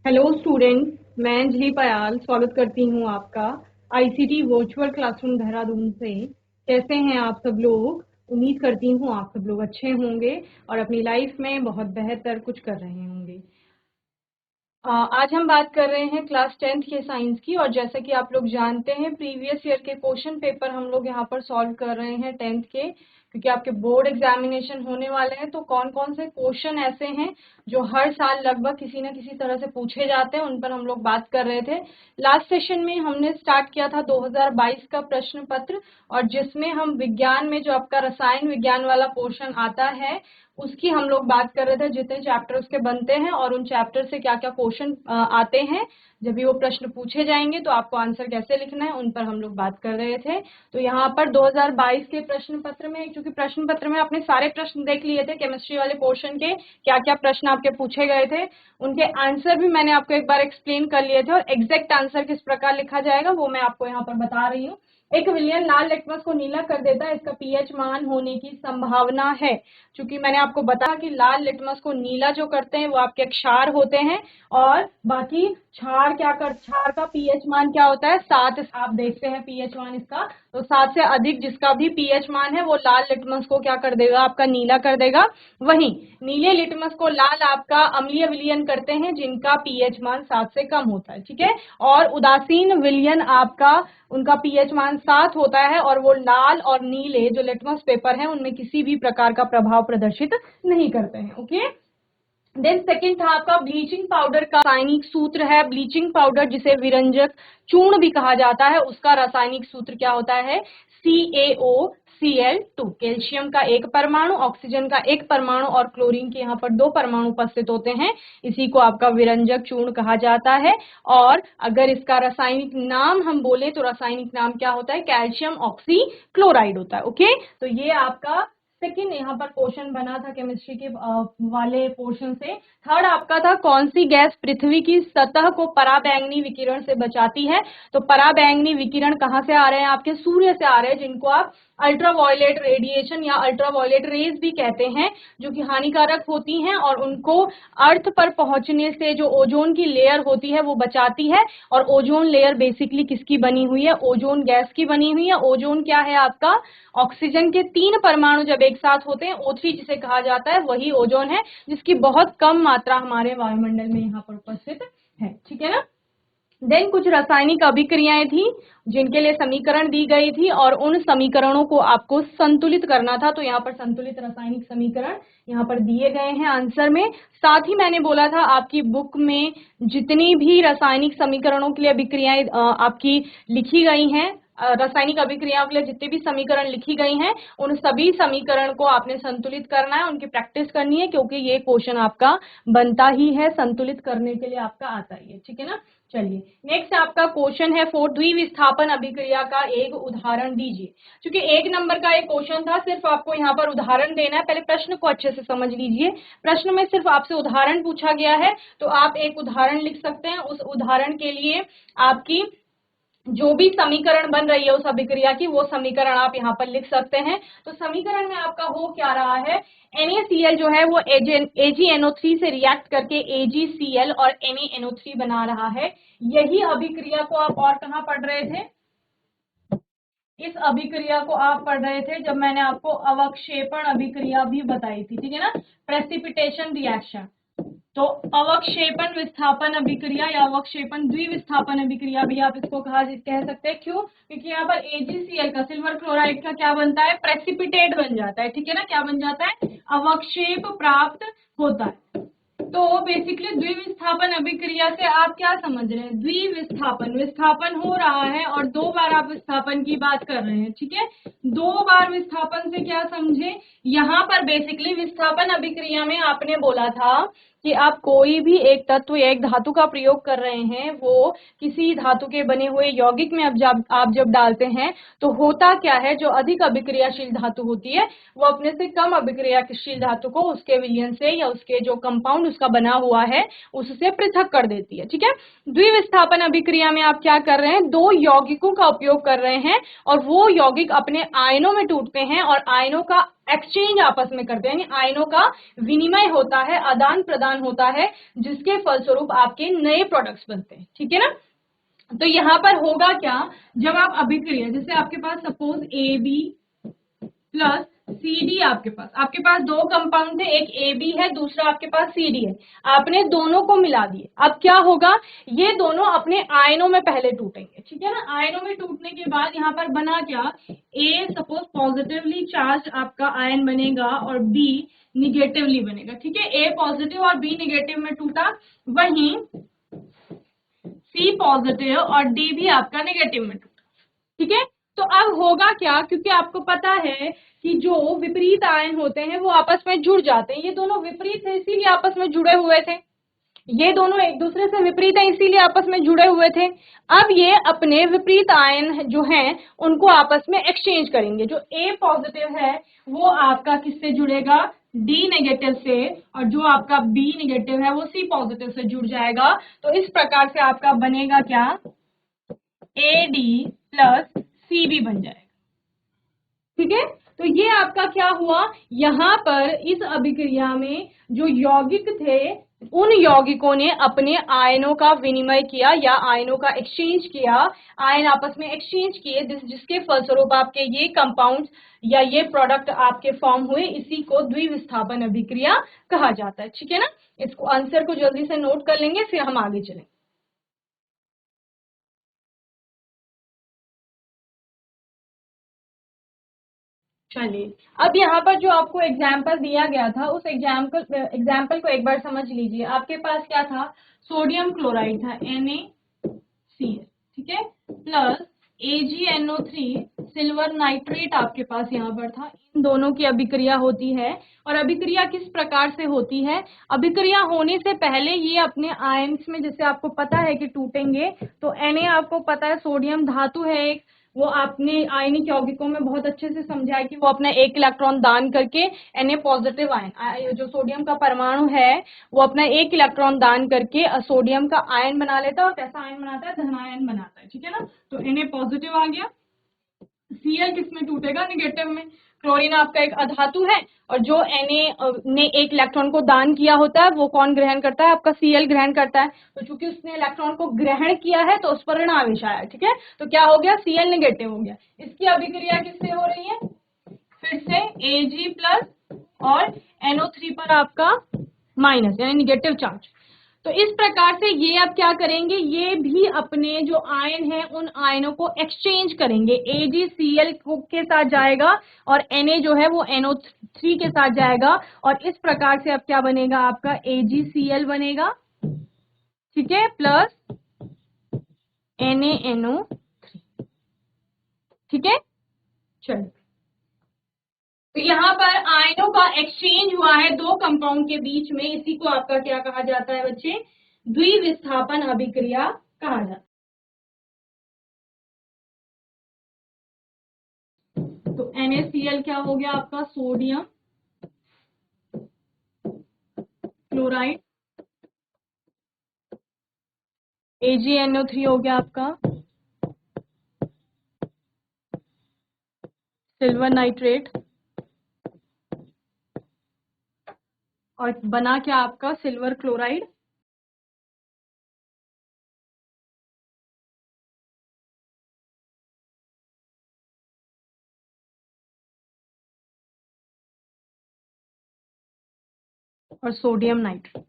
Hello student, मैं अंजलि पयाल स्वागत करती हूँ आपका आईसीटी वर्चुअल क्लासरूम देहरादून से। कैसे हैं आप सब लोग? उम्मीद करती हूँ आप सब लोग अच्छे होंगे और अपनी लाइफ में बहुत बेहतर कुछ कर रहे होंगे। आज हम बात कर रहे हैं क्लास 10th के साइंस की। और जैसे कि आप लोग जानते हैं, प्रीवियस ईयर के क्वेश्चन पेपर हम लोग यहाँ पर सॉल्व कर रहे हैं 10th के, क्योंकि आपके बोर्ड एग्जामिनेशन होने वाले हैं। तो कौन कौन से क्वेश्चन ऐसे हैं जो हर साल लगभग किसी न किसी तरह से पूछे जाते हैं, उन पर हम लोग बात कर रहे थे। लास्ट सेशन में हमने स्टार्ट किया था 2022 का प्रश्न पत्र, और जिसमें हम विज्ञान में जो आपका रसायन विज्ञान वाला पोर्शन आता है उसकी हम लोग बात कर रहे थे, जितने चैप्टर उसके बनते हैं और उन चैप्टर से क्या क्या क्वेश्चन आते हैं। जब भी वो प्रश्न पूछे जाएंगे तो आपको आंसर कैसे लिखना है उन पर हम लोग बात कर रहे थे। तो यहाँ पर 2022 के प्रश्न पत्र में, क्योंकि प्रश्न पत्र में आपने सारे प्रश्न देख लिए थे केमिस्ट्री वाले पोर्शन के, क्या क्या प्रश्न आपके पूछे गए थे, उनके आंसर भी मैंने आपको एक बार एक्सप्लेन कर लिए थे। और एग्जैक्ट आंसर किस प्रकार लिखा जाएगा वो मैं आपको यहाँ पर बता रही हूँ। एक विलयन लाल लिटमस को नीला कर देता है, इसका पीएच मान होने की संभावना है। क्योंकि मैंने आपको बताया कि लाल लिटमस को नीला जो करते हैं वो आपके क्षार होते हैं, और बाकी क्षार का पीएच मान क्या होता है? 7। आप देखते हैं पीएच मान इसका, तो 7 से अधिक जिसका भी पीएच मान है वो लाल लिटमस को क्या कर देगा? आपका नीला कर देगा। वहीं नीले लिटमस को लाल आपका अम्लीय विलयन करते हैं जिनका पीएच मान 7 से कम होता है, ठीक है। और उदासीन विलयन आपका, उनका पीएच मान 7 होता है, और वो लाल और नीले जो लिटमस पेपर हैं उनमें किसी भी प्रकार का प्रभाव प्रदर्शित नहीं करते हैं। ओके। देन सेकंड था आपका ब्लीचिंग पाउडर का रासायनिक सूत्र है। ब्लीचिंग पाउडर जिसे विरंजक चूर्ण भी कहा जाता है, उसका रासायनिक सूत्र क्या होता है? CaOCl2। कैल्शियम का एक परमाणु, ऑक्सीजन का एक परमाणु और क्लोरीन के यहाँ पर 2 परमाणु उपस्थित होते हैं। इसी को आपका विरंजक चूर्ण कहा जाता है। और अगर इसका रासायनिक नाम हम बोले तो रासायनिक नाम क्या होता है? कैल्शियम ऑक्सी क्लोराइड होता है। ओके, तो ये आपका सेकेंड यहाँ पर क्वेश्चन बना था केमिस्ट्री के वाले पोर्शन से। थर्ड आपका था कौन सी गैस पृथ्वी की सतह को पराबैंगनी विकिरण से बचाती है? तो पराबैंगनी विकिरण कहाँ से आ रहे हैं? आपके सूर्य से आ रहे हैं, जिनको आप अल्ट्रावायलेट रेडिएशन या अल्ट्रावायलेट रेज भी कहते हैं, जो कि हानिकारक होती हैं और उनको अर्थ पर पहुंचने से जो ओजोन की लेयर होती है वो बचाती है। और ओजोन लेयर बेसिकली किसकी बनी हुई है? ओजोन गैस की बनी हुई है। ओजोन क्या है आपका? ऑक्सीजन के 3 परमाणु जब एक साथ होते हैं, O3 जिसे कहा जाता है, वही ओजोन है, जिसकी बहुत कम मात्रा हमारे वायुमंडल में यहाँ पर उपस्थित है, ठीक है ना। देन कुछ रासायनिक अभिक्रियाएं थी जिनके लिए समीकरण दी गई थी, और उन समीकरणों को आपको संतुलित करना था। तो यहाँ पर संतुलित रासायनिक समीकरण यहाँ पर दिए गए हैं आंसर में। साथ ही मैंने बोला था आपकी बुक में जितनी भी रासायनिक समीकरणों के लिए अभिक्रियाएं आपकी लिखी गई हैं, रासायनिक अभिक्रियाओं के लिए जितने भी समीकरण लिखी गई हैं, उन सभी समीकरण को आपने संतुलित करना है, उनकी प्रैक्टिस करनी है, क्योंकि ये क्वेश्चन आपका बनता ही है, संतुलित करने के लिए आपका आता ही है, ठीक है ना। चलिए, नेक्स्ट आपका क्वेश्चन है 4, द्विविस्थापन अभिक्रिया का एक उदाहरण दीजिए। क्योंकि 1 नंबर का एक क्वेश्चन था, सिर्फ आपको यहाँ पर उदाहरण देना है। पहले प्रश्न को अच्छे से समझ लीजिए। प्रश्न में सिर्फ आपसे उदाहरण पूछा गया है, तो आप एक उदाहरण लिख सकते हैं। उस उदाहरण के लिए आपकी जो भी समीकरण बन रही है उस अभिक्रिया की, वो समीकरण आप यहाँ पर लिख सकते हैं। तो समीकरण में आपका हो क्या रहा है? NaCl जो है वो AgNO3 से रिएक्ट करके AgCl और NaNO3 बना रहा है। यही अभिक्रिया को आप और कहाँ पढ़ रहे थे? इस अभिक्रिया को आप पढ़ रहे थे जब मैंने आपको अवक्षेपण अभिक्रिया भी बताई थी, ठीक है ना, प्रेसिपिटेशन रिएक्शन। तो अवक्षेपण विस्थापन अभिक्रिया या अवक्षेपण द्विविस्थापन अभिक्रिया भी आप इसको कह सकते हैं। क्यों? क्योंकि यहाँ पर AgCl का, सिल्वर क्लोराइड का क्या बनता है? प्रेसिपिटेट बन जाता है, ठीक है ना। क्या बन जाता है? अवक्षेप प्राप्त होता है। तो बेसिकली द्विविस्थापन अभिक्रिया से आप क्या समझ रहे हैं? द्विविस्थापन, विस्थापन हो रहा है और 2 बार आप विस्थापन की बात कर रहे हैं, ठीक है। 2 बार विस्थापन से क्या समझे? यहाँ पर बेसिकली विस्थापन अभिक्रिया में आपने बोला था कि आप कोई भी एक तत्व या एक धातु का प्रयोग कर रहे हैं, वो किसी धातु के बने हुए यौगिक में आप जब डालते हैं तो होता क्या है? जो अधिक अभिक्रियाशील धातु होती है वो अपने से कम अभिक्रियाशील धातु को उसके विलयन से या उसके जो कंपाउंड उसका बना हुआ है उससे पृथक कर देती है, ठीक है। द्विविस्थापन अभिक्रिया में आप क्या कर रहे हैं? 2 यौगिकों का उपयोग कर रहे हैं, और वो यौगिक अपने आयनों में टूटते हैं, और आयनों का एक्सचेंज आपस में करते हैं, यानी आयनों का विनिमय होता है, आदान प्रदान होता है, जिसके फलस्वरूप आपके नए प्रोडक्ट्स बनते हैं। ठीक है ना। तो यहाँ पर होगा क्या, जब आप अभिक्रिया, जैसे आपके पास suppose A B plus C D, आपके पास दो कंपाउंड थे, एक ए बी है, दूसरा आपके पास सी डी है, आपने दोनों को मिला दिए। अब क्या होगा, ये दोनों अपने आयनों में पहले टूटेंगे। ठीक है ना। आयनों में टूटने के बाद यहाँ पर बना क्या, ए सपोज पॉजिटिवली चार्ज आपका आयन बनेगा और बी निगेटिवली बनेगा। ठीक है, ए पॉजिटिव और बी निगेटिव में टूटा, वहीं सी पॉजिटिव और डी भी आपका नेगेटिव में टूटा। ठीक है। तो अब होगा क्या, क्योंकि आपको पता है कि जो विपरीत आयन होते हैं वो आपस में जुड़ जाते हैं, ये दोनों विपरीत है इसीलिए आपस में जुड़े हुए थे, ये दोनों एक दूसरे से विपरीत है इसीलिए आपस में जुड़े हुए थे। अब ये अपने विपरीत आयन जो हैं उनको आपस में एक्सचेंज करेंगे। जो ए पॉजिटिव है वो आपका किससे जुड़ेगा, डी नेगेटिव से, और जो आपका बी नेगेटिव है वो सी पॉजिटिव से जुड़ जाएगा। तो इस प्रकार से आपका बनेगा क्या, A D plus C B बन जाएगा। ठीक है। तो ये आपका क्या हुआ, यहाँ पर इस अभिक्रिया में जो यौगिक थे उन यौगिकों ने अपने आयनों का विनिमय किया या आयनों का एक्सचेंज किया, आयन आपस में एक्सचेंज किए, जिसके फलस्वरूप आपके ये कंपाउंड्स या ये प्रोडक्ट आपके फॉर्म हुए। इसी को द्विविस्थापन अभिक्रिया कहा जाता है। ठीक है ना। इसको आंसर को जल्दी से नोट कर लेंगे, फिर हम आगे चलेंगे। चलिए, अब यहाँ पर जो आपको एग्जाम्पल दिया गया था उस एग्जाम्पल को एक बार समझ लीजिए। आपके पास क्या था, सोडियम क्लोराइड था NaCl, ठीक है, प्लस AgNO3 सिल्वर नाइट्रेट आपके पास यहाँ पर था। इन दोनों की अभिक्रिया होती है, और अभिक्रिया किस प्रकार से होती है, अभिक्रिया होने से पहले ये अपने आयन्स में, जैसे आपको पता है कि टूटेंगे, तो Na आपको पता है सोडियम धातु है एक, वो आपने आयनिक यौगिकों में बहुत अच्छे से समझा है कि वो अपना एक इलेक्ट्रॉन दान करके Na पॉजिटिव आयन, जो सोडियम का परमाणु है वो अपना एक इलेक्ट्रॉन दान करके सोडियम का आयन बना लेता है, और कैसा आयन बनाता है, धनायन बनाता है। ठीक है ना। तो Na पॉजिटिव आ गया, Cl किस में टूटेगा, निगेटिव में। क्लोरीन आपका एक अधातु है, और जो Na ने एक इलेक्ट्रॉन को दान किया होता है वो कौन ग्रहण करता है, आपका Cl ग्रहण करता है। तो चूंकि उसने इलेक्ट्रॉन को ग्रहण किया है तो उस पर ऋण आवेश आया। ठीक है, तो क्या हो गया, Cl निगेटिव हो गया। इसकी अभिक्रिया किससे हो रही है, फिर से Ag प्लस और NO3 पर आपका माइनस यानी निगेटिव चार्ज। तो इस प्रकार से ये अब क्या करेंगे, ये भी अपने जो आयन है उन आयनों को एक्सचेंज करेंगे। AgCl के साथ जाएगा और Na जो है वो NO3 के साथ जाएगा, और इस प्रकार से अब क्या बनेगा, आपका AgCl बनेगा। ठीक है, प्लस NaNO3। ठीक है, चलो, तो यहाँ पर आयनों का एक्सचेंज हुआ है दो कंपाउंड के बीच में, इसी को आपका क्या कहा जाता है बच्चे, द्विविस्थापन अभिक्रिया कहा जाता है। तो NaCl क्या हो गया आपका, सोडियम क्लोराइड, AgNO3 हो गया आपका सिल्वर नाइट्रेट, और बना क्या आपका सिल्वर क्लोराइड। और सोडियम नाइट्रेट।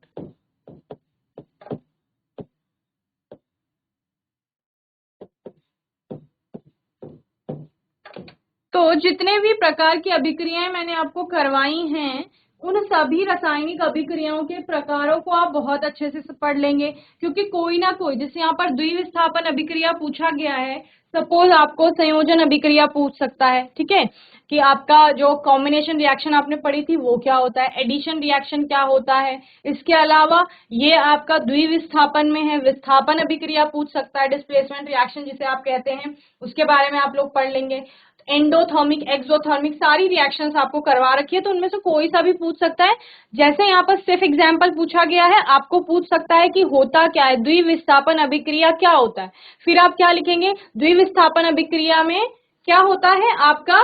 तो जितने भी प्रकार की अभिक्रियाएं मैंने आपको करवाई हैं उन सभी रासायनिक अभिक्रियाओं के प्रकारों को आप बहुत अच्छे से पढ़ लेंगे, क्योंकि कोई ना कोई, जैसे यहाँ पर द्विविस्थापन अभिक्रिया पूछा गया है, सपोज आपको संयोजन अभिक्रिया पूछ सकता है। ठीक है, कि आपका जो कॉम्बिनेशन रिएक्शन आपने पढ़ी थी वो क्या होता है, एडिशन रिएक्शन क्या होता है। इसके अलावा ये आपका द्विविस्थापन में है, विस्थापन अभिक्रिया पूछ सकता है, डिस्प्लेसमेंट रिएक्शन जिसे आप कहते हैं, उसके बारे में आप लोग पढ़ लेंगे। एंडोथर्मिक, एक्सोथर्मिक सारी रिएक्शंस आपको करवा रखी है, तो उनमें से कोई सा भी पूछ सकता है। जैसे यहाँ पर सिर्फ एग्जाम्पल पूछा गया है, आपको पूछ सकता है कि होता क्या है, द्विविस्थापन अभिक्रिया क्या होता है, फिर आप क्या लिखेंगे, द्विविस्थापन अभिक्रिया में क्या होता है, आपका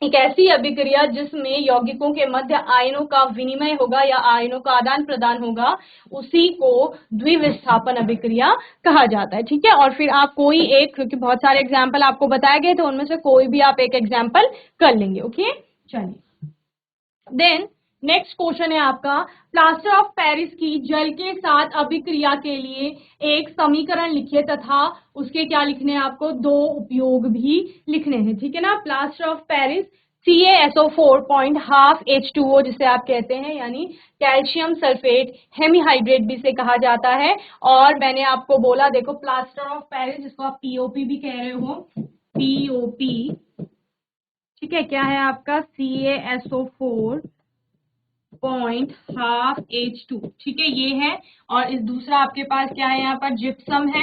एक ऐसी अभिक्रिया जिसमें यौगिकों के मध्य आयनों का विनिमय होगा या आयनों का आदान प्रदान होगा, उसी को द्विविस्थापन अभिक्रिया कहा जाता है। ठीक है, और फिर आप कोई एक, क्योंकि बहुत सारे एग्जाम्पल आपको बताए गए तो उनमें से कोई भी आप एक एग्जाम्पल कर लेंगे। ओके, चलिए देन नेक्स्ट क्वेश्चन है आपका, प्लास्टर ऑफ पेरिस की जल के साथ अभिक्रिया के लिए एक समीकरण लिखिए तथा उसके क्या लिखने हैं आपको, दो उपयोग भी लिखने हैं। ठीक है ना, plaster of Paris CaSO4 point half H2O जिसे आप कहते हैं, यानी कैल्शियम सल्फेट हेमीहाइड्रेट भी से कहा जाता है। और मैंने आपको बोला, देखो प्लास्टर ऑफ पेरिस जिसको आप POP भी कह रहे हो, POP, ठीक है, क्या है आपका CaSO4 पॉइंट हाफ H2, ठीक है, ये है। और इस दूसरा आपके पास क्या है, यहाँ पर जिप्सम है।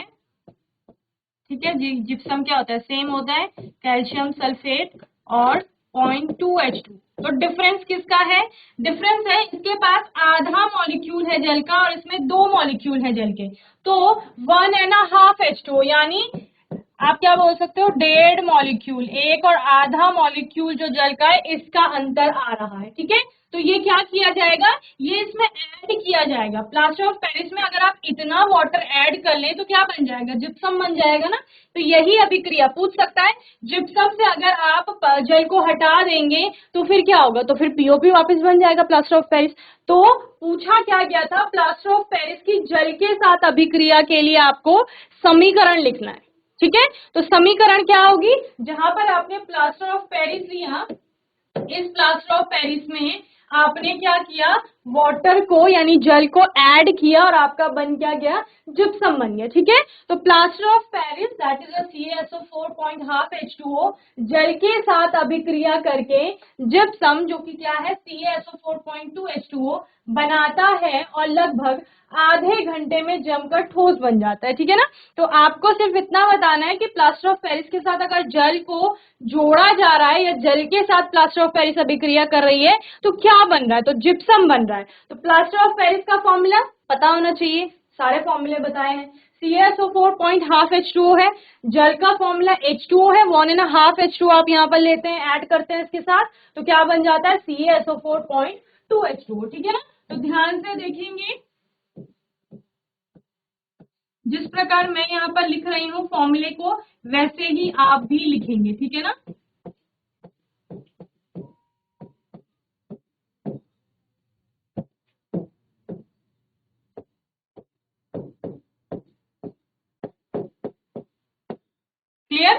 ठीक है, जिप्सम क्या होता है, सेम होता है, कैल्शियम सल्फेट और 0.2H2। तो डिफरेंस किसका है, डिफरेंस है इसके पास आधा मॉलिक्यूल है जल का और इसमें 2 मॉलिक्यूल है जल के, तो 1.5 H2O, यानी आप क्या बोल सकते हो, 1.5 मॉलिक्यूल, एक और आधा मॉलिक्यूल जो जल का है इसका अंतर आ रहा है। ठीक है, तो ये क्या किया जाएगा, ये इसमें ऐड किया जाएगा। प्लास्टर ऑफ पेरिस में अगर आप इतना वाटर ऐड कर लें तो क्या बन जाएगा, जिप्सम बन जाएगा ना। तो यही अभिक्रिया पूछ सकता है, जिप्सम से अगर आप जल को हटा देंगे तो फिर क्या होगा, तो फिर POP वापस बन जाएगा प्लास्टर ऑफ पेरिस। तो पूछा क्या गया था, प्लास्टर ऑफ पेरिस की जल के साथ अभिक्रिया के लिए आपको समीकरण लिखना है। ठीक है, तो समीकरण क्या होगी, जहां पर आपने प्लास्टर ऑफ पेरिस लिया, इस प्लास्टर ऑफ पेरिस में आपने क्या किया, वाटर को यानी जल को ऐड किया और आपका बन क्या गया, जिप्सम बन गया। ठीक है, तो plaster of Paris that is a CaSO4 point half H2O जल के साथ अभिक्रिया करके जिप्सम जो कि क्या है CaSO4.2 H2O बनाता है और लगभग आधे घंटे में जमकर ठोस बन जाता है। ठीक है ना, तो आपको सिर्फ इतना बताना है कि प्लास्टर ऑफ पेरिस के साथ अगर जल को जोड़ा जा रहा है या जल के साथ प्लास्टर ऑफ पेरिस अभिक्रिया कर रही है तो क्या बन रहा है, तो जिप्सम बन रहा है। तो प्लास्टर ऑफ पेरिस का फॉर्मूला पता होना चाहिए, सारे फॉर्मूले बताए हैं। CaSO4 पॉइंट हाफ H2O है, जल का फॉर्मूला H2O है, 1.5 H2O आप यहाँ पर लेते हैं, ऐड करते हैं इसके साथ, तो क्या बन जाता है CaSO4.2 H2O। ठीक है ना, तो ध्यान से देखेंगे, जिस प्रकार मैं यहाँ पर लिख रही हूँ फॉर्मूले को वैसे ही आप भी लिखेंगे। ठीक है ना, क्लियर।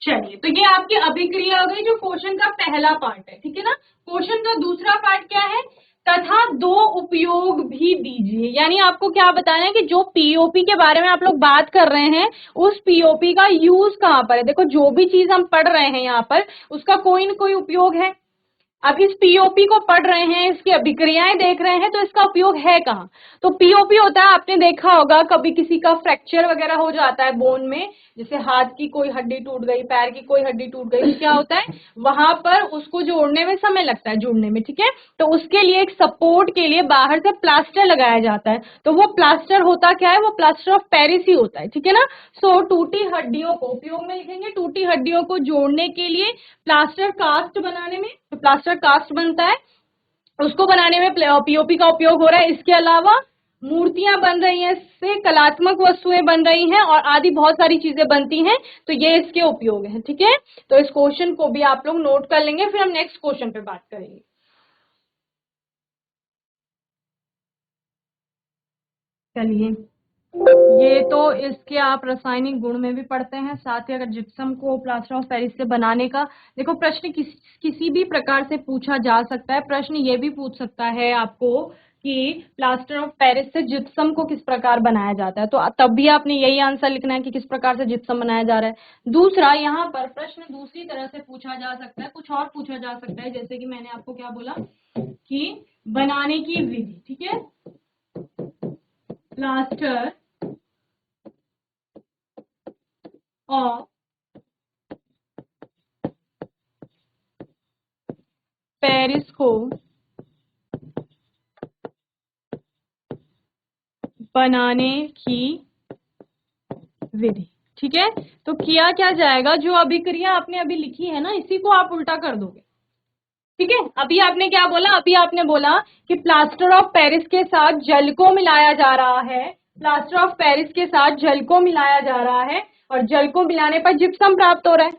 चलिए, तो ये आपकी अभिक्रिया हो गई जो क्वेश्चन का पहला पार्ट है। ठीक है ना, क्वेश्चन का दूसरा पार्ट क्या है, तथा दो उपयोग भी दीजिए, यानी आपको क्या बताना है कि जो POP के बारे में आप लोग बात कर रहे हैं उस POP का यूज कहाँ पर है। देखो जो भी चीज हम पढ़ रहे हैं यहाँ पर उसका कोई न कोई उपयोग है। अब इस POP को पढ़ रहे हैं, इसकी अभिक्रियाएं देख रहे हैं, तो इसका उपयोग है कहाँ, तो POP होता है, आपने देखा होगा कभी किसी का फ्रैक्चर वगैरह हो जाता है बोन में, जैसे हाथ की कोई हड्डी टूट गई, पैर की कोई हड्डी टूट गई, तो क्या होता है वहां पर उसको जोड़ने में समय लगता है, जुड़ने में। ठीक है, तो उसके लिए एक सपोर्ट के लिए बाहर से प्लास्टर लगाया जाता है, तो वो प्लास्टर होता क्या है, वो प्लास्टर ऑफ पेरिस ही होता है। ठीक है ना, सो टूटी हड्डियों को उपयोग में लिखेंगे, टूटी हड्डियों को जोड़ने के लिए प्लास्टर कास्ट बनाने में, तो प्लास्टर कास्ट बनता है, उसको बनाने में POP का उपयोग हो रहा है। इसके अलावा मूर्तियां बन रही हैं, इससे कलात्मक वस्तुएं बन रही हैं और आदि बहुत सारी चीजें बनती हैं, तो ये इसके उपयोग हैं। ठीक है, तो इस क्वेश्चन को भी आप लोग नोट कर लेंगे, फिर हम नेक्स्ट क्वेश्चन पे बात करेंगे। चलिए, ये तो इसके आप रासायनिक गुण में भी पढ़ते हैं, साथ ही अगर जिप्सम को प्लास्टर ऑफ पेरिस से बनाने का, देखो प्रश्न किसी भी प्रकार से पूछा जा सकता है। प्रश्न ये भी पूछ सकता है आपको कि प्लास्टर ऑफ पेरिस से जिप्सम को किस प्रकार बनाया जाता है, तो तब भी आपने यही आंसर लिखना है कि किस प्रकार से जिप्सम बनाया जा रहा है। दूसरा, यहाँ पर प्रश्न दूसरी तरह से पूछा जा सकता है, कुछ और पूछा जा सकता है, जैसे कि मैंने आपको क्या बोला कि बनाने की विधि। ठीक है, प्लास्टर ऑफ पेरिस को बनाने की विधि। ठीक है। तो किया क्या जाएगा, जो अभिक्रिया आपने अभी लिखी है ना, इसी को आप उल्टा कर दोगे। ठीक है, अभी आपने क्या बोला, अभी आपने बोला कि प्लास्टर ऑफ पेरिस के साथ जल को मिलाया जा रहा है, प्लास्टर ऑफ पेरिस के साथ जल को मिलाया जा रहा है और जल को मिलाने पर जिप्सम प्राप्त हो रहा है।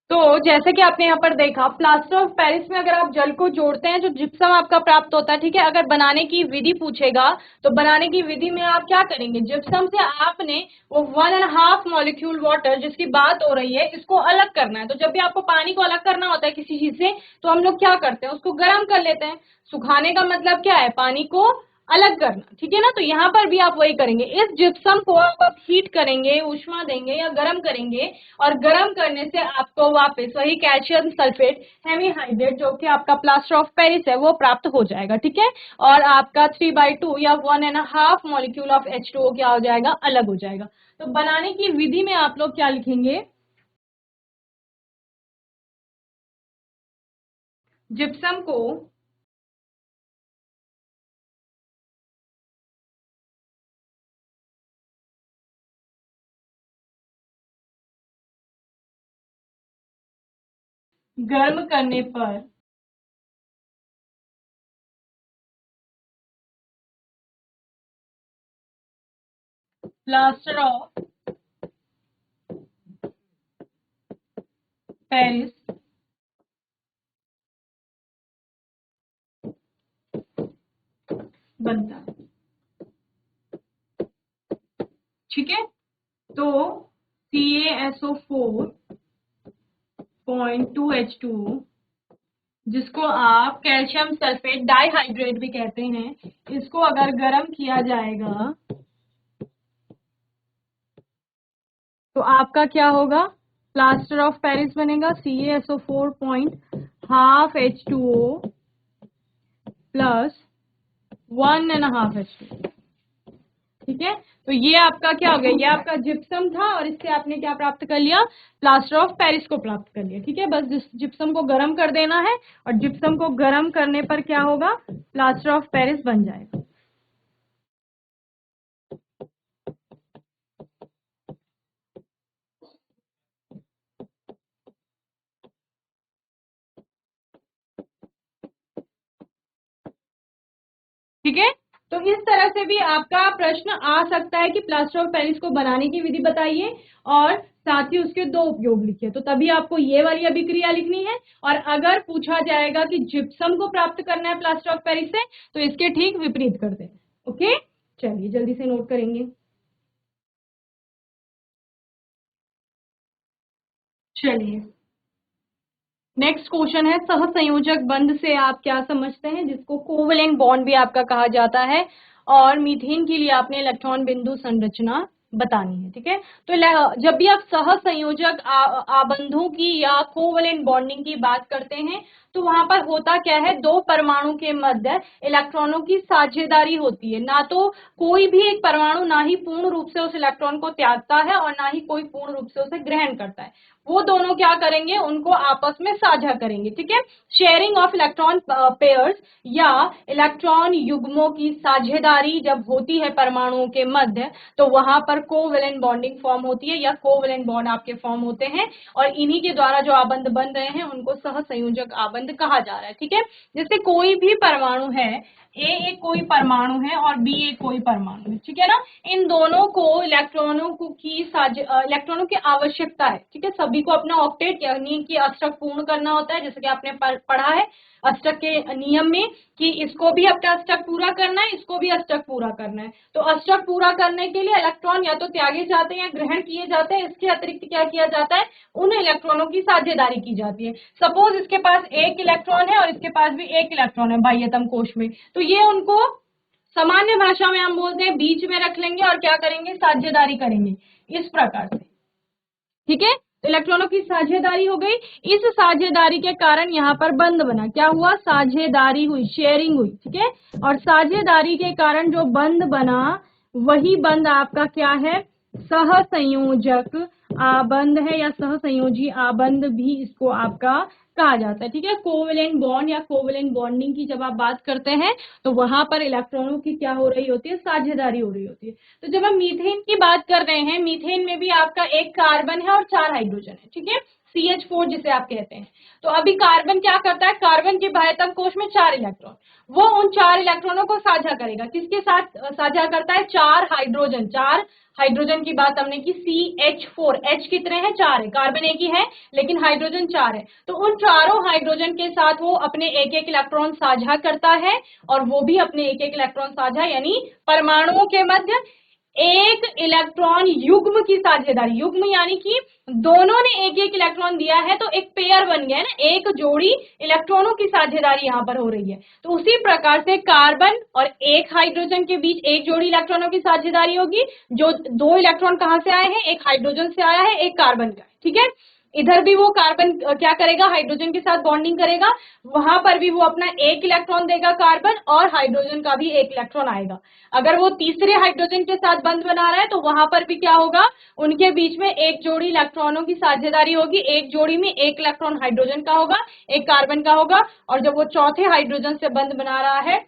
तो जैसे कि आपने यहाँ पर देखा, प्लास्टर ऑफ पेरिस में अगर आप जल को जोड़ते हैं जो जिप्सम आपका प्राप्त होता है। ठीक है, अगर बनाने की विधि पूछेगा तो बनाने की विधि में आप क्या करेंगे, जिप्सम से आपने वो 1.5 मॉलिक्यूल वाटर जिसकी बात हो रही है इसको अलग करना है। तो जब भी आपको पानी को अलग करना होता है किसी चीज से, तो हम लोग क्या करते हैं, उसको गर्म कर लेते हैं। सुखाने का मतलब क्या है, पानी को अलग करना। ठीक है ना, तो यहाँ पर भी आप वही करेंगे, इस जिप्सम को आप हीट करेंगे, ऊष्मा देंगे या गर्म करेंगे, और गर्म करने से आपको वापस वही कैल्शियम सल्फेट हेमीहाइड्रेट जो कि आपका प्लास्टर ऑफ पेरिस है वो प्राप्त हो जाएगा। ठीक है, और आपका 3/2 या 1.5 मॉलिक्यूल ऑफ H2O क्या हो जाएगा, अलग हो जाएगा। तो बनाने की विधि में आप लोग क्या लिखेंगे, जिप्सम को गर्म करने पर प्लास्टर ऑफ पेरिस बनता है। ठीक है, तो CaSO4.2H2O जिसको आप कैल्शियम सल्फेट डाइहाइड्रेट भी कहते हैं, इसको अगर गर्म किया जाएगा तो आपका क्या होगा, प्लास्टर ऑफ पेरिस बनेगा CaSO4.12H2O प्लस 1.5 H2O। ठीक है, तो ये आपका क्या हो गया, ये आपका जिप्सम था और इससे आपने क्या प्राप्त कर लिया, प्लास्टर ऑफ पेरिस को प्राप्त कर लिया। ठीक है, बस जिप्सम को गर्म कर देना है और जिप्सम को गर्म करने पर क्या होगा, प्लास्टर ऑफ पेरिस बन जाएगा। ठीक है, तो इस तरह से भी आपका प्रश्न आ सकता है कि प्लास्टर ऑफ पेरिस को बनाने की विधि बताइए और साथ ही उसके दो उपयोग लिखिए। तो तभी आपको ये वाली अभिक्रिया लिखनी है, और अगर पूछा जाएगा कि जिप्सम को प्राप्त करना है प्लास्टर ऑफ पेरिस से, तो इसके ठीक विपरीत कर देना। ओके, चलिए जल्दी से नोट करेंगे। चलिए नेक्स्ट क्वेश्चन है, सहसंयोजक बंध से आप क्या समझते हैं, जिसको कोवलेंट बॉन्ड भी आपका कहा जाता है, और मीथेन के लिए आपने इलेक्ट्रॉन बिंदु संरचना बतानी है। ठीक है, तो जब भी आप सहसंयोजक आबंधों की या कोवलेंट बॉन्डिंग की बात करते हैं, तो वहां पर होता क्या है, दो परमाणु के मध्य इलेक्ट्रॉनों की साझेदारी होती है। ना तो कोई भी एक परमाणु ना ही पूर्ण रूप से उस इलेक्ट्रॉन को त्यागता है और ना ही कोई पूर्ण रूप से उसे ग्रहण करता है, वो दोनों क्या करेंगे, उनको आपस में साझा करेंगे। ठीक है, शेयरिंग ऑफ इलेक्ट्रॉन पेयर्स या इलेक्ट्रॉन युग्मों की साझेदारी जब होती है परमाणुओं के मध्य, तो वहां पर कोवेलेंट बॉन्डिंग फॉर्म होती है या कोवेलेंट बॉन्ड आपके फॉर्म होते हैं, और इन्हीं के द्वारा जो आबंध बन रहे हैं उनको सहसंयोजक आबंध कहा जा रहा है। ठीक है, जैसे कोई भी परमाणु है, ए एक कोई परमाणु है और बी एक कोई परमाणु है। ठीक है ना, इन दोनों को इलेक्ट्रॉनों इलेक्ट्रॉनों की आवश्यकता है। ठीक है, सभी को अपना ऑक्टेट यानी कि अष्टक पूर्ण करना होता है, जैसे कि आपने पढ़ा है अष्टक के नियम में कि इसको भी अपना अष्टक पूरा करना है, इसको भी अष्टक पूरा करना है। तो अष्टक पूरा करने के लिए इलेक्ट्रॉन या तो त्यागे जाते हैं या ग्रहण किए जाते हैं। इसके अतिरिक्त क्या किया जाता है, उन इलेक्ट्रॉनों की साझेदारी की जाती है। सपोज इसके पास एक इलेक्ट्रॉन है और इसके पास भी एक इलेक्ट्रॉन है बाह्यतम कोश में, तो ये उनको सामान्य भाषा में हम बोलते हैं बीच में रख लेंगे और क्या करेंगे, साझेदारी करेंगे इस प्रकार से। ठीक है, तो इलेक्ट्रॉनों की साझेदारी हो गई, इस साझेदारी के कारण यहाँ पर बंध बना, क्या हुआ, साझेदारी हुई, शेयरिंग हुई। ठीक है, और साझेदारी के कारण जो बंध बना वही बंध आपका क्या है, सहसंयोजक आबंध है या सहसंयोजी आबंध भी इसको आपका कहा जाता है। ठीक है, कोवेलेंट बॉन्ड या कोवेलेंट बॉन्डिंग की जब आप बात करते हैं तो वहां पर इलेक्ट्रॉनों की क्या हो रही होती है, साझेदारी हो रही होती है। तो जब हम मीथेन की बात कर रहे हैं, मीथेन में भी आपका एक कार्बन है और 4 हाइड्रोजन है। ठीक है, CH4 जिसे आप कहते हैं। तो अभी कार्बन क्या करता है, कार्बन के बाह्यतम कोश में 4 इलेक्ट्रॉन, वो उन 4 इलेक्ट्रॉनों को साझा करेगा। किसके साथ साझा करता है, 4 हाइड्रोजन। 4 हाइड्रोजन की बात हमने की, CH4, H कितने हैं, 4 है, कार्बन एक ही है लेकिन हाइड्रोजन 4 है। तो उन चारों हाइड्रोजन के साथ वो अपने एक एक इलेक्ट्रॉन साझा करता है, और वो भी अपने एक एक इलेक्ट्रॉन साझा, यानी परमाणुओं के मध्य एक इलेक्ट्रॉन युग्म की साझेदारी। युग्म यानी कि दोनों ने एक एक इलेक्ट्रॉन दिया है तो एक पेयर बन गया है ना, एक जोड़ी इलेक्ट्रॉनों की साझेदारी यहाँ पर हो रही है। तो उसी प्रकार से कार्बन और एक हाइड्रोजन के बीच एक जोड़ी इलेक्ट्रॉनों की साझेदारी होगी। जो 2 इलेक्ट्रॉन कहाँ से आए हैं, एक हाइड्रोजन से आया है, एक कार्बन का है। ठीक है, इधर भी वो कार्बन क्या करेगा, हाइड्रोजन के साथ बॉन्डिंग करेगा, वहां पर भी वो अपना एक इलेक्ट्रॉन देगा कार्बन, और हाइड्रोजन का भी एक इलेक्ट्रॉन आएगा। अगर वो तीसरे हाइड्रोजन के साथ बंध बना रहा है तो वहां पर भी क्या होगा, उनके बीच में एक जोड़ी इलेक्ट्रॉनों की साझेदारी होगी। एक जोड़ी में एक इलेक्ट्रॉन हाइड्रोजन का होगा, एक कार्बन का होगा, और जब वो चौथे हाइड्रोजन से बंध बना रहा है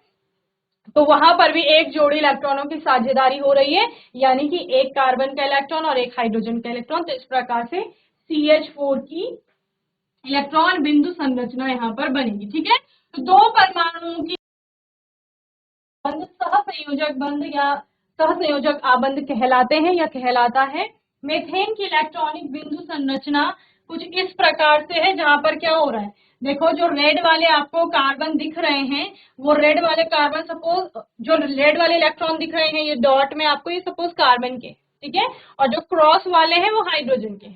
तो वहां पर भी एक जोड़ी इलेक्ट्रॉनों की साझेदारी हो रही है, यानी कि एक कार्बन का इलेक्ट्रॉन और एक हाइड्रोजन का इलेक्ट्रॉन। तो इस प्रकार से CH4 की इलेक्ट्रॉन बिंदु संरचना यहाँ पर बनेगी। ठीक है, तो 2 परमाणुओं की बंध सहसंयोजक बंध या सहसंयोजक आबंध कहलाते हैं या कहलाता है। मीथेन की इलेक्ट्रॉनिक बिंदु संरचना कुछ इस प्रकार से है, जहां पर क्या हो रहा है, देखो जो रेड वाले आपको कार्बन दिख रहे हैं, वो रेड वाले कार्बन, सपोज जो रेड वाले इलेक्ट्रॉन दिख रहे हैं ये डॉट में आपको, ये सपोज कार्बन के, ठीक है, और जो क्रॉस वाले हैं वो हाइड्रोजन के।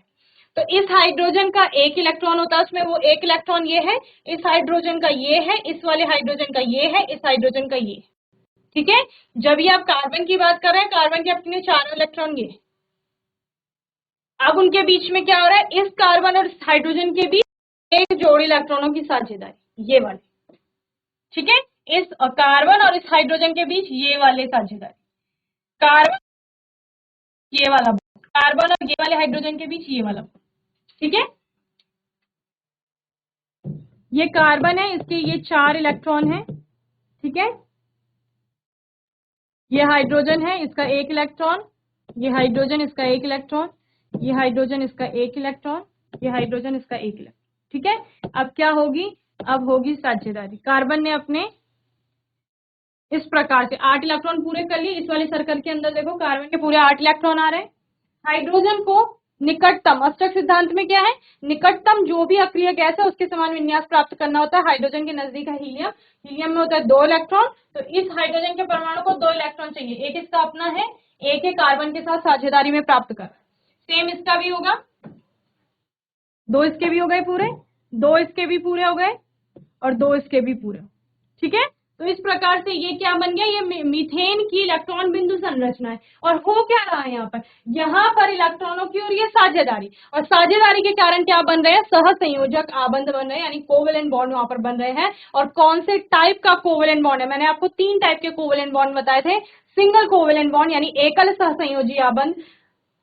तो इस हाइड्रोजन का एक इलेक्ट्रॉन होता है उसमें, वो एक इलेक्ट्रॉन ये है, इस हाइड्रोजन का ये है, इस वाले हाइड्रोजन का ये है, इस हाइड्रोजन का ये। ठीक है, जब ये आप कार्बन की बात कर रहे हैं, कार्बन के अपने 4 इलेक्ट्रॉन ये, अब उनके बीच में क्या हो रहा है, इस कार्बन और इस हाइड्रोजन के बीच एक जोड़ी इलेक्ट्रॉनों की साझेदारी, ये वाले। ठीक है, इस कार्बन और इस हाइड्रोजन के बीच ये वाले साझेदारी, कार्बन ये वाला, कार्बन और ये वाले हाइड्रोजन के बीच ये वाला। ठीक है, ये कार्बन है, इसके ये 4 इलेक्ट्रॉन है। ठीक है, ये हाइड्रोजन है, इसका एक इलेक्ट्रॉन, ये हाइड्रोजन, इसका एक इलेक्ट्रॉन, ये हाइड्रोजन, इसका एक इलेक्ट्रॉन, ये हाइड्रोजन, इसका एक इलेक्ट्रॉन। ठीक है, अब क्या होगी, अब होगी साझेदारी। कार्बन ने अपने इस प्रकार से 8 इलेक्ट्रॉन पूरे कर लिए। इस वाले सर्कल के अंदर देखो कार्बन के पूरे 8 इलेक्ट्रॉन आ रहे हैं। हाइड्रोजन को निकटतम, अष्टक सिद्धांत में क्या है, निकटतम जो भी अक्रिय गैस है उसके समान विन्यास प्राप्त करना होता है। हाइड्रोजन के नजदीक है हीलियम, हीलियम में होता है 2 इलेक्ट्रॉन, तो इस हाइड्रोजन के परमाणु को 2 इलेक्ट्रॉन चाहिए, एक इसका अपना है, एक है कार्बन के साथ साझेदारी में प्राप्त कर। सेम इसका भी होगा, 2 इसके भी हो गए पूरे, 2 इसके भी पूरे हो गए, और 2 इसके भी पूरे। ठीक है, तो इस प्रकार से ये क्या बन गया, ये मीथेन की इलेक्ट्रॉन बिंदु संरचना है। और हो क्या रहा है यहाँ पर इलेक्ट्रॉनों की और ये साझेदारी, और साझेदारी के कारण क्या बन रहे हैं, सहसंयोजक आबंध बन रहे हैं, यानी कोवेलेंट बॉन्ड वहां पर बन रहे हैं। और कौन से टाइप का कोवेलेंट बॉन्ड है, मैंने आपको 3 टाइप के कोवेलेंट बॉन्ड बताए थे। सिंगल कोवेलेंट बॉन्ड यानी एकल सहसंयोजी आबंध,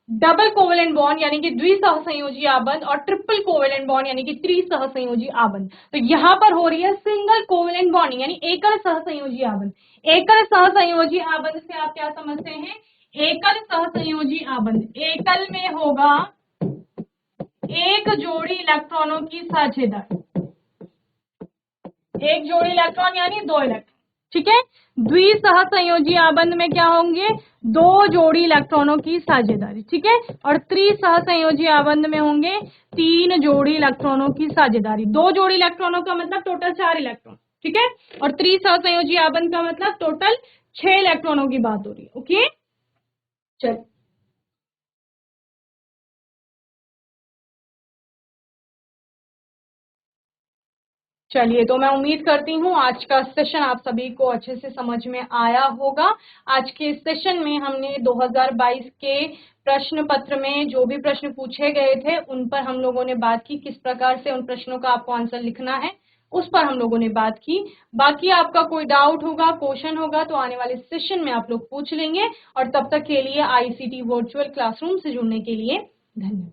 डबल कोवेलेंट बॉन्ड यानी कि द्विसहसंयोजी आबंध, और ट्रिपल कोवेलेंट बॉन्ड यानी कि त्रिसहसंयोजी आबंध। तो यहाँ पर हो रही है सिंगल कोवेलेंट बॉन्डिंग यानी एकल सहसंयोजी आबंध। एकल सहसंयोजी आबंध से आप क्या समझते हैं, एकल सहसंयोजी आबंध, एकल में होगा एक जोड़ी इलेक्ट्रॉनों की साझेदारी, एक जोड़ी इलेक्ट्रॉन यानी 2 इलेक्ट्रॉन। ठीक है, द्विसहसंयोजी आबंध में क्या होंगे, 2 जोड़ी इलेक्ट्रॉनों की साझेदारी। ठीक है, और त्रिसहसंयोजी आबंध में होंगे 3 जोड़ी इलेक्ट्रॉनों की साझेदारी। 2 जोड़ी इलेक्ट्रॉनों का मतलब टोटल 4 इलेक्ट्रॉन। ठीक है, और त्रिसहसंयोजी आबंध का मतलब टोटल 6 इलेक्ट्रॉनों की बात हो रही है। ओके, चल चलिए, तो मैं उम्मीद करती हूँ आज का सेशन आप सभी को अच्छे से समझ में आया होगा। आज के इस सेशन में हमने 2022 के प्रश्न पत्र में जो भी प्रश्न पूछे गए थे उन पर हम लोगों ने बात की, किस प्रकार से उन प्रश्नों का आपको आंसर लिखना है उस पर हम लोगों ने बात की। बाकी आपका कोई डाउट होगा, क्वेश्चन होगा तो आने वाले सेशन में आप लोग पूछ लेंगे। और तब तक के लिए ICT वर्चुअल क्लासरूम से जुड़ने के लिए धन्यवाद।